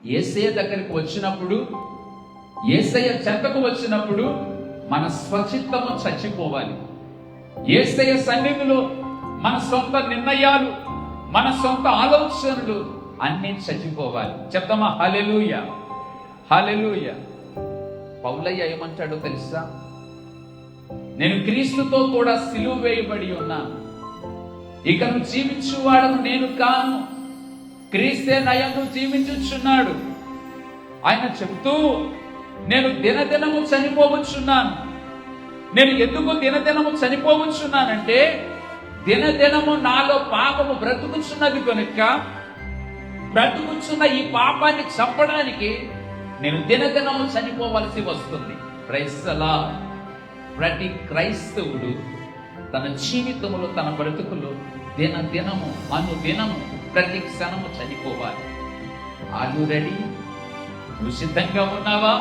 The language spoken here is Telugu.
యేసయ్య దగ్గరికి వచ్చినప్పుడు, యేసయ్య చెంతకు వచ్చినప్పుడు మన స్వచిత్తము చచ్చిపోవాలి. యేసయ్య సన్నిధిలో మన సొంత నిర్ణయాలు, మన సొంత ఆలోచనలు అన్నీ చచ్చిపోవాలి. చెప్తామా? హల్లెలూయా, హల్లెలూయా. పౌలయ్య ఏమంటాడో తెలుసా? నేను క్రీస్తుతో కూడా సిలువ వేయబడి ఉన్నాను, ఇకను జీవించువాడను నేను కాను, క్రీస్తే నయందు జీవించుచున్నాడు. ఆయన చెబుతూ, నేను దినదినము చనిపోవచ్చున్నాను. నేను ఎందుకు దినదినము చనిపోవచ్చున్నానంటే, దినదినము నాలో పాపము బ్రతుకుచున్నది కనుక, బ్రతుకుచున్న ఈ పాపాన్ని చంపడానికి నేను దినదినము చనిపోవలసి వస్తుంది. Praise the Lord. ప్రతి క్రైస్తవుడు తన జీవితంలో, తన బ్రతుకులో దినదినము, అనుదినము, ప్రతి క్షణము చనిపోవాలి. Are you ready? నువ్వు సిద్ధంగా ఉన్నావా?